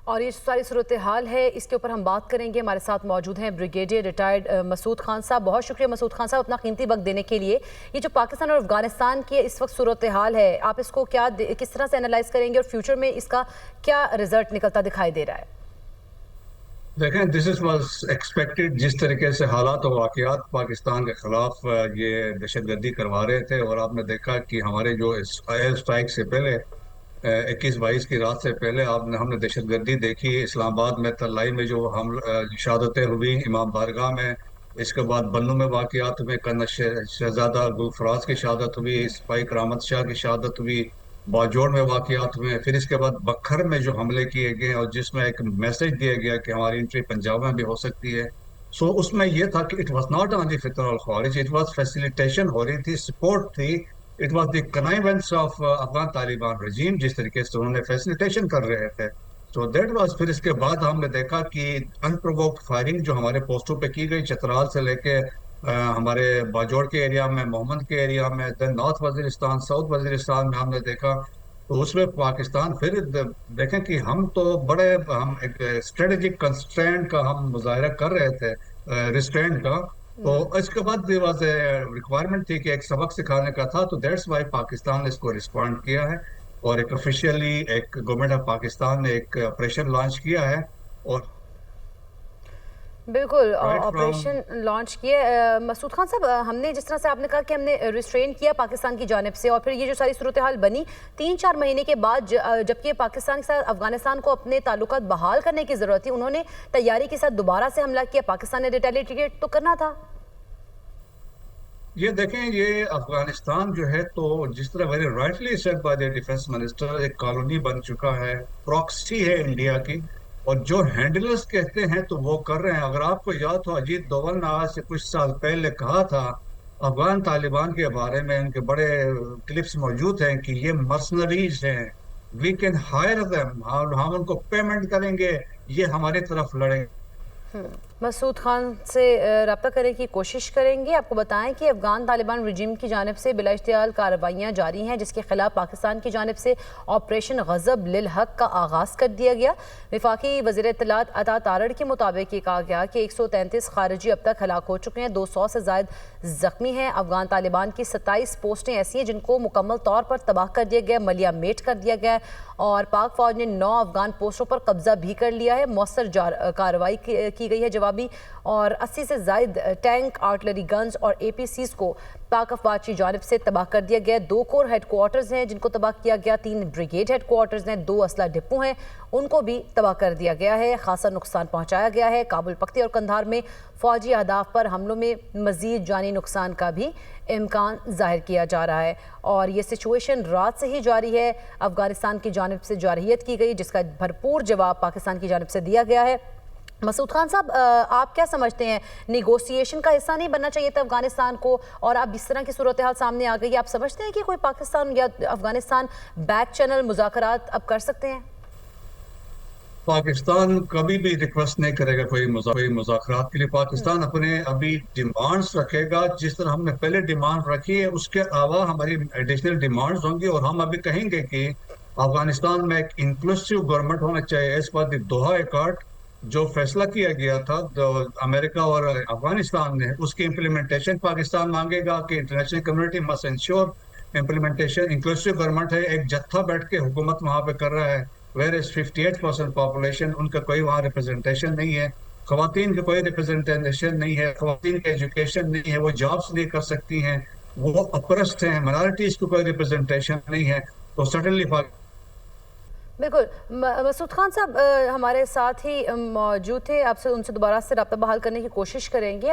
اور یہ ساری صورتحال ہے، اس کے اوپر ہم بات کریں گے۔ ہمارے ساتھ موجود ہیں بریگیڈیئر ریٹائرڈ مسعود خان صاحب۔ بہت شکریہ مسعود خان صاحب اپنا قیمتی وقت دینے کے لیے۔ یہ جو پاکستان اور افغانستان کی اس وقت صورتحال ہے، آپ اس کو کس طرح سے انالائز کریں گے اور فیوچر میں اس کا کیا رزلٹ نکلتا دکھائی دے رہا ہے؟ دیکھیں دس واز ایکسپیکٹڈ، جس طریقے سے حالات و واقعات پاکستان کے خلاف یہ دہشت گردی کروا رہے تھے، اور آپ نے دیکھا کہ ہمارے جو ایئر اسٹرائک سے پہلے 21-22 کی رات سے پہلے ہم نے دہشت گردی دیکھی اسلام آباد میں، تلائی میں جو شہادتیں ہوئی امام بارگاہ میں، اس کے بعد بنوں میں واقعات میں کرنل شہزادہ گلفراز کی شہادت ہوئی، سپاہی کرامت شاہ کی شہادت ہوئی، باجوڑ میں واقعات ہوئے، پھر اس کے بعد بکھر میں جو حملے کیے گئے اور جس میں ایک میسج دیا گیا کہ ہماری انٹری پنجاب میں بھی ہو سکتی ہے۔ اس میں یہ تھا کہ اٹ واز ناٹ اونلی فطر الخوارج، اٹ واز فیسیلیٹیشن ہو رہی تھی، سپورٹ تھی، it was the connivance of Afghan Taliban regime, جس طریقے سے انہوں نے فیسیلیٹیشن کر رہے تھے۔ تو دیٹ واز، پھر اس کے بعد ہم نے دیکھا کہ انپرووکڈ فائرنگ جو ہمارے پوسٹوں پہ کی گئی، چترال سے لے کے ہمارے باجوڑ کے ایریا میں، محمد کے ایریا میں، دین نارتھ وزیرستان، ساؤتھ وزیرستان میں ہم نے دیکھا۔ تو اس میں پاکستان پھر دیکھیں کہ ہم ایک اسٹریٹجک کنسٹرینٹ کا ہم مظاہرہ کر رہے تھے، ریسٹرینٹ کا۔ تو اس کے بعد ریکوائرمنٹ تھی کہ ایک سبق سکھانے کا تھا، تو دیٹس وائی پاکستان نے اس کو رسپونڈ کیا ہے، اور ایک آفیشیلی ایک گورنمنٹ آف پاکستان نے ایک آپریشن لانچ کیا ہے، اور بالکل رائٹ فرام آپریشن لانچ کیا۔ مسعود خان صاحب، ہم نے جس طرح سے آپ نے کہا کہ ہم نے ریسٹرین کیا پاکستان کی جانب سے، اور پھر یہ جو ساری صورتحال بنی 3-4 مہینے کے بعد، جبکہ پاکستان کے ساتھ افغانستان کو اپنے تعلقات بحال کرنے کی ضرورت تھی، انہوں نے تیاری کے ساتھ دوبارہ سے حملہ کیا۔ پاکستان نے ریٹیلیٹ تو کرنا تھا۔ یہ دیکھیں، یہ افغانستان جو ہے تو جس طرح very rightly said by the defence minister, ایک کالونی بن چکا ہے، پراکسی ہے انڈیا کی، اور جو ہینڈلرز کہتے ہیں تو وہ کر رہے ہیں۔ اگر آپ کو یاد ہو، اجیت دوول نے آج سے کچھ سال پہلے کہا تھا افغان طالبان کے بارے میں، ان کے بڑے کلپس موجود ہیں کہ یہ مرسنریز ہیں، وی کین ہائر them، ہم ان کو پیمنٹ کریں گے، یہ ہماری طرف لڑیں گے۔ مسعود خان سے رابطہ کرنے کی کوشش کریں گے۔ آپ کو بتائیں کہ افغان طالبان رجیم کی جانب سے بلا اشتعال کارروائیاں جاری ہیں، جس کے خلاف پاکستان کی جانب سے آپریشن غضب للحق کا آغاز کر دیا گیا۔ وفاقی وزیر اطلاعات عطا تارڑ کے مطابق یہ کہا گیا کہ 133 خارجی اب تک ہلاک ہو چکے ہیں، 200 سے زائد زخمی ہیں۔ افغان طالبان کی 27 پوسٹیں ایسی ہیں جن کو مکمل طور پر تباہ کر دیا گیا، ملیہ میٹ کر دیا گیا ہے، اور پاک فوج نے 9 افغان پوسٹوں پر قبضہ بھی کر لیا ہے۔ مؤثر کارروائی کی گئی ہے جوابی، اور 80 سے زائد ٹینک، آرٹلری گنز اور APCs کو پاک افواج کی جانب سے تباہ کر دیا گیا۔ 2 کور ہیڈ کوارٹرز ہیں جن کو تباہ کیا گیا، 3 بریگیڈ ہیڈ کوارٹرز ہیں، 2 اسلحہ ڈپو ہیں، ان کو بھی تباہ کر دیا گیا ہے۔ خاصا نقصان پہنچایا گیا ہے۔ کابل، پکتی اور قندھار میں فوجی اہداف پر حملوں میں مزید جانی نقصان کا بھی امکان ظاہر کیا جا رہا ہے، اور یہ سچویشن رات سے ہی جاری ہے۔ افغانستان کی جانب سے جارحیت کی گئی، جس کا بھرپور جواب پاکستان کی جانب سے دیا گیا ہے۔ مسعود خان صاحب، آپ کیا سمجھتے ہیں، نیگوسیشن کا حصہ نہیں بننا چاہیے تھا افغانستان کو، اور اب اس طرح کی صورتحال سامنے آ گئی، آپ سمجھتے ہیں کہ کوئی پاکستان یا افغانستان بیک چینل مذاکرات اب کر سکتے ہیں؟ پاکستان کبھی بھی ریکویسٹ نہیں کرے گا کوئی مذاکرات کے لیے۔ پاکستان اپنے ابھی ڈیمانڈز رکھے گا، جس طرح ہم نے پہلے ڈیمانڈ رکھی ہے، اس کے علاوہ ہماری ایڈیشنل ڈیمانڈز ہوں گی، اور ہم ابھی کہیں گے کہ افغانستان میں ایک انکلوسیو گورنمنٹ ہونا چاہیے ایز پر دی دوحہ ایکارڈ۔ جو فیصلہ کیا گیا تھا امریکہ اور افغانستان نے، اس کی امپلیمنٹیشن پاکستان مانگے گا کہ international community must ensure implementation. Inclusive government ہے، ایک جتھا بیٹھ کے حکومت وہاں پہ کر رہا ہے، ویئر از 58% پاپولیشن، ان کا کوئی وہاں ریپرزنٹیشن نہیں ہے، خواتین کا کوئی ریپرزنٹیشن نہیں ہے، خواتین کا ایجوکیشن نہیں ہے، وہ جابس نہیں کر سکتی ہیں، وہ اپرسٹ ہیں، مائنارٹیز کو کوئی ریپرزنٹیشن نہیں ہے۔ تو سٹنلی بالکل۔ مسعود خان صاحب ہمارے ساتھ ہی موجود تھے، آپ سے ان سے دوبارہ سے رابطہ بحال کرنے کی کوشش کریں گے۔